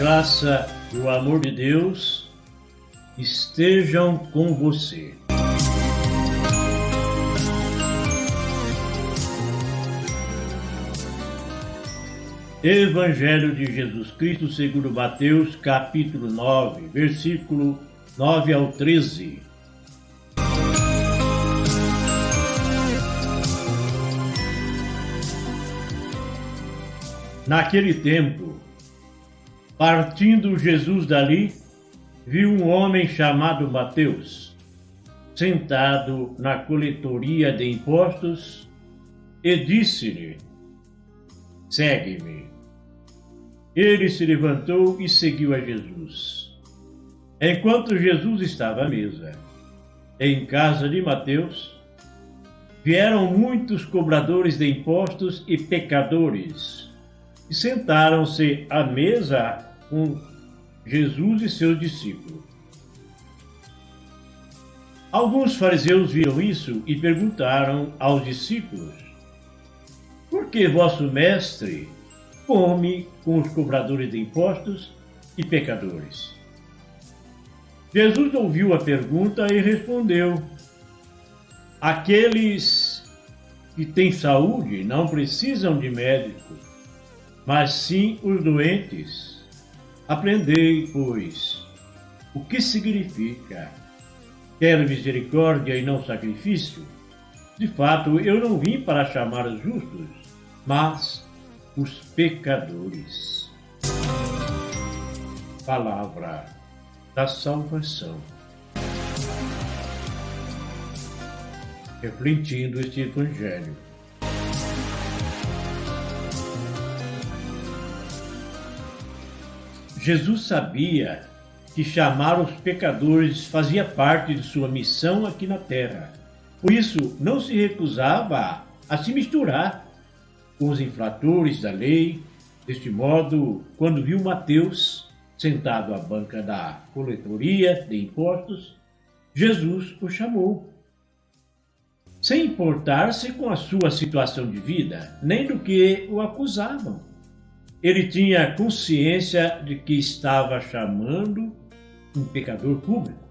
graça e o amor de Deus estejam com você. Evangelho de Jesus Cristo segundo Mateus, capítulo 9, versículo 9 ao 13. Naquele tempo, partindo Jesus dali, viu um homem chamado Mateus, sentado na coletoria de impostos, e disse-lhe: "Segue-me." Ele se levantou e seguiu a Jesus. Enquanto Jesus estava à mesa, em casa de Mateus, vieram muitos cobradores de impostos e pecadores, e sentaram-se à mesa com Jesus e seus discípulos. Alguns fariseus viram isso e perguntaram aos discípulos: "Por que vosso mestre come com os cobradores de impostos e pecadores?" Jesus ouviu a pergunta e respondeu: "Aqueles que têm saúde não precisam de médico, mas sim os doentes. Aprendei, pois, o que significa: quero misericórdia e não sacrifício. De fato, eu não vim para chamar os justos, mas os pecadores." Palavra da salvação. Refletindo este Evangelho. Jesus sabia que chamar os pecadores fazia parte de sua missão aqui na terra. Por isso, não se recusava a se misturar com os infratores da lei. Deste modo, quando viu Mateus sentado à banca da coletoria de impostos, Jesus o chamou, sem importar-se com a sua situação de vida, nem do que o acusavam. Ele tinha consciência de que estava chamando um pecador público,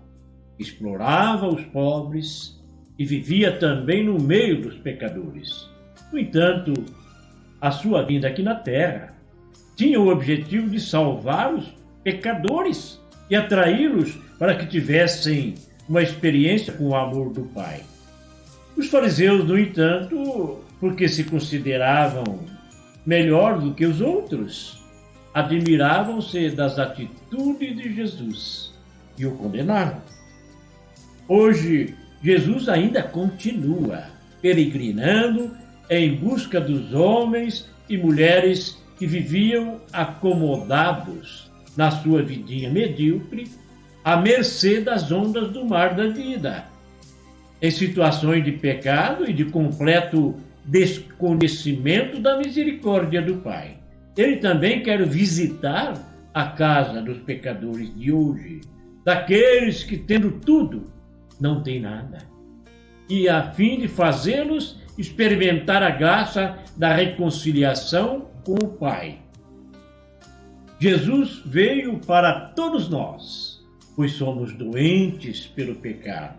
explorava os pobres e vivia também no meio dos pecadores. No entanto, a sua vinda aqui na terra tinha o objetivo de salvar os pecadores e atraí-los para que tivessem uma experiência com o amor do Pai. Os fariseus, no entanto, porque se consideravam melhor do que os outros, admiravam-se das atitudes de Jesus e o condenaram. Hoje, Jesus ainda continua peregrinando em busca dos homens e mulheres que viviam acomodados na sua vidinha medíocre, à mercê das ondas do mar da vida, em situações de pecado e de completo desconhecimento da misericórdia do Pai. Ele também quer visitar a casa dos pecadores de hoje, daqueles que, tendo tudo, não têm nada, e a fim de fazê-los experimentar a graça da reconciliação com o Pai. Jesus veio para todos nós, pois somos doentes pelo pecado.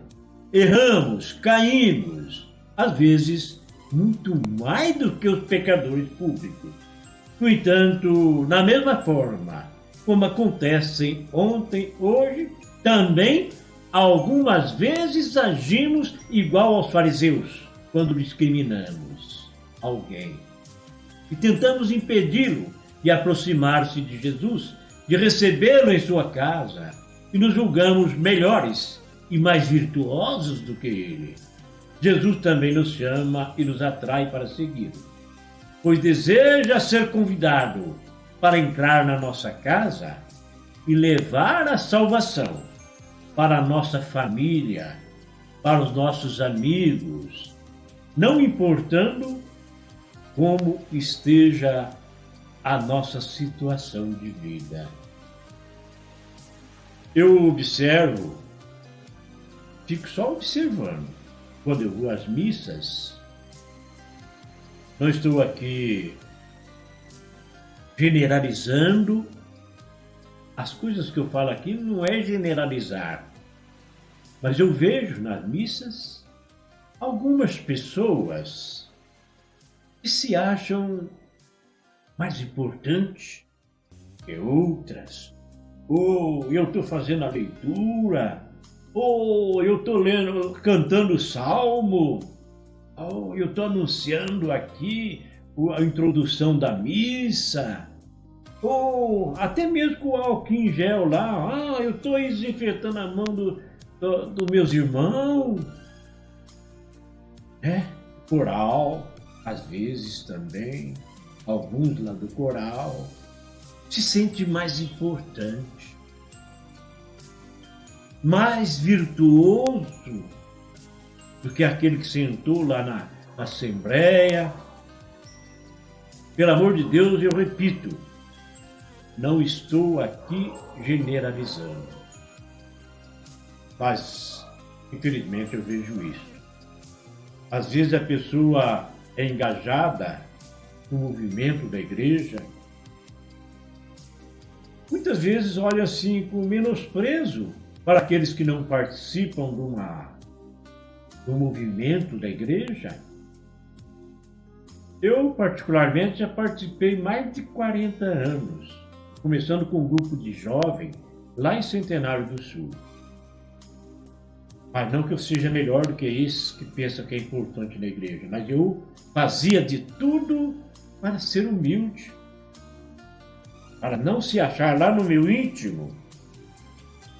Erramos, caímos, às vezes muito mais do que os pecadores públicos. No entanto, na mesma forma como acontece ontem, hoje, também algumas vezes agimos igual aos fariseus, quando discriminamos alguém e tentamos impedi-lo de aproximar-se de Jesus, de recebê-lo em sua casa, e nos julgamos melhores e mais virtuosos do que ele. Jesus também nos chama e nos atrai para segui-lo, pois deseja ser convidado para entrar na nossa casa e levar a salvação para a nossa família, para os nossos amigos, não importando como esteja a nossa situação de vida. Eu observo, fico só observando, quando eu vou às missas. Não estou aqui generalizando, as coisas que eu falo aqui não é generalizar, mas eu vejo nas missas algumas pessoas que se acham mais importantes que outras. Ou eu estou fazendo a leitura, ou eu estou lendo, cantando o salmo, ou eu estou anunciando aqui a introdução da missa, ou até mesmo com o álcool em gel lá, eu estou desinfetando a mão dos meus irmãos. Coral, às vezes também, alguns lá do coral, se sente mais importante, mais virtuoso do que aquele que sentou lá na assembleia. Pelo amor de Deus, eu repito, não estou aqui generalizando, mas infelizmente eu vejo isso. Às vezes a pessoa é engajada no movimento da igreja, muitas vezes olha assim com menosprezo para aqueles que não participam do movimento da igreja. Eu, particularmente, já participei mais de 40 anos, começando com um grupo de jovens lá em Centenário do Sul. Mas não que eu seja melhor do que esses que pensam que é importante na igreja, mas eu fazia de tudo para ser humilde, para não se achar lá no meu íntimo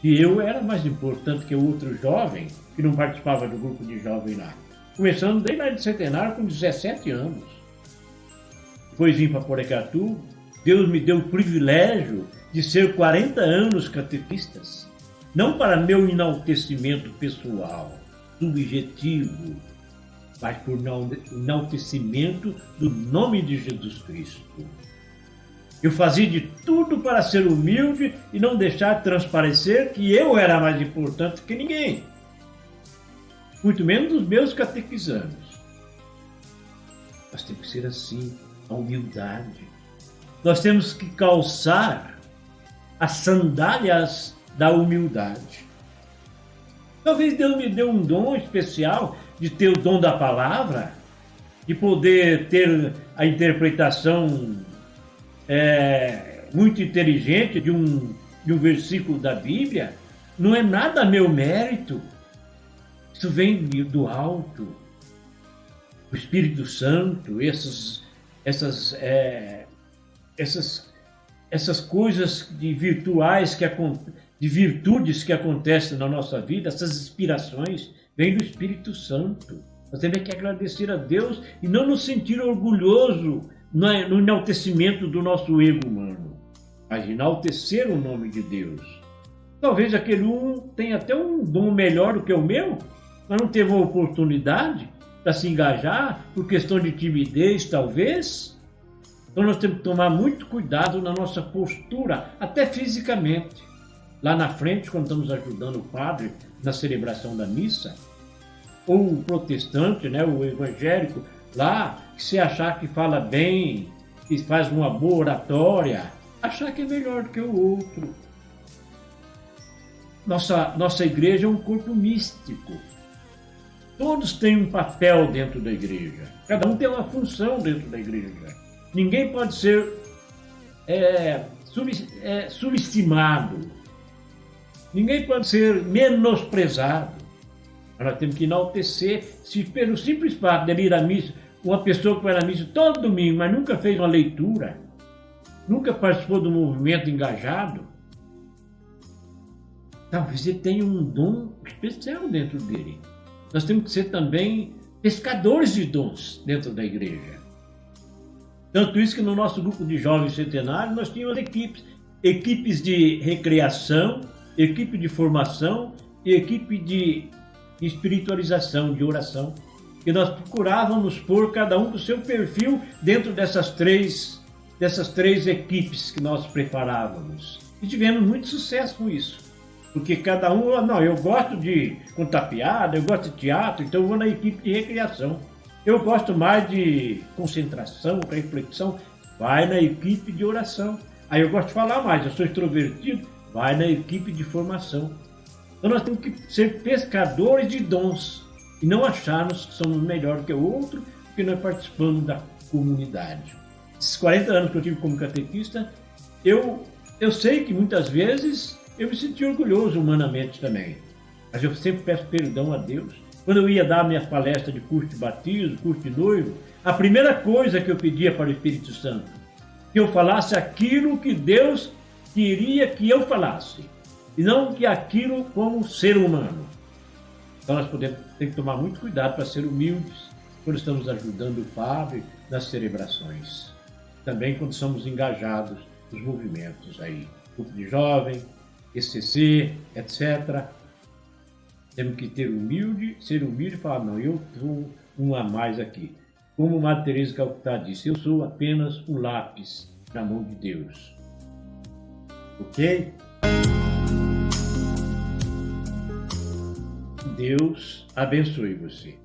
que eu era mais importante que o outro jovem que não participava do grupo de jovens lá. Começando desde lá de Centenário com 17 anos. Depois vim para Porecatu, Deus me deu o privilégio de ser 40 anos catequistas. Não para meu enaltecimento pessoal, subjetivo, mas por enaltecimento do nome de Jesus Cristo. Eu fazia de tudo para ser humilde e não deixar transparecer que eu era mais importante que ninguém, muito menos os meus catequizandos. Mas tem que ser assim, a humildade. Nós temos que calçar as sandálias da humildade. Talvez Deus me dê um dom especial de ter o dom da palavra, de poder ter a interpretação muito inteligente de um versículo da Bíblia. Não é nada meu mérito. Isso vem do alto. O Espírito Santo, essas coisas de virtudes que acontecem na nossa vida, essas inspirações, vêm do Espírito Santo. Nós temos que agradecer a Deus e não nos sentir orgulhoso no enaltecimento do nosso ego humano, mas enaltecer o nome de Deus. Talvez aquele tenha até um dom melhor do que o meu, mas não teve uma oportunidade para se engajar por questão de timidez, talvez. Então nós temos que tomar muito cuidado na nossa postura, até fisicamente. Lá na frente, quando estamos ajudando o padre na celebração da missa, ou o protestante, o evangélico, lá, que se achar que fala bem, que faz uma boa oratória, achar que é melhor do que o outro. Nossa igreja é um corpo místico. Todos têm um papel dentro da igreja. Cada um tem uma função dentro da igreja. Ninguém pode ser subestimado. Ninguém pode ser menosprezado. Nós temos que enaltecer, se pelo simples fato de ir à missa, uma pessoa que vai na missa todo domingo, mas nunca fez uma leitura, nunca participou do movimento engajado, talvez ele tenha um dom especial dentro dele. Nós temos que ser também pescadores de dons dentro da igreja. Tanto isso que no nosso grupo de jovens centenários nós tínhamos equipes de recreação, equipe de formação e equipe de espiritualização, de oração. E nós procurávamos pôr cada um com o seu perfil dentro dessas três equipes que nós preparávamos. E tivemos muito sucesso com isso. Porque cada um, eu gosto de contar piada, eu gosto de teatro, então eu vou na equipe de recreação. Eu gosto mais de concentração, reflexão, vai na equipe de oração. Aí eu gosto de falar mais, eu sou extrovertido, vai na equipe de formação. Então nós temos que ser pescadores de dons e não acharmos que somos melhor que o outro porque nós participamos da comunidade. Esses 40 anos que eu tive como catequista, eu sei que muitas vezes eu me senti orgulhoso humanamente também, mas eu sempre peço perdão a Deus. Quando eu ia dar minha palestra de curso de batismo, curso de noivo, a primeira coisa que eu pedia para o Espírito Santo, que eu falasse aquilo que Deus queria que eu falasse, e não que aquilo como ser humano. Então nós temos que tomar muito cuidado para ser humildes quando estamos ajudando o Padre nas celebrações. Também quando somos engajados nos movimentos aí, grupo de jovem, ECC, etc. Temos que ser humilde e falar, não, eu sou um a mais aqui. Como Madre Teresa de Calcutá disse, eu sou apenas um lápis na mão de Deus. Ok? Deus abençoe você.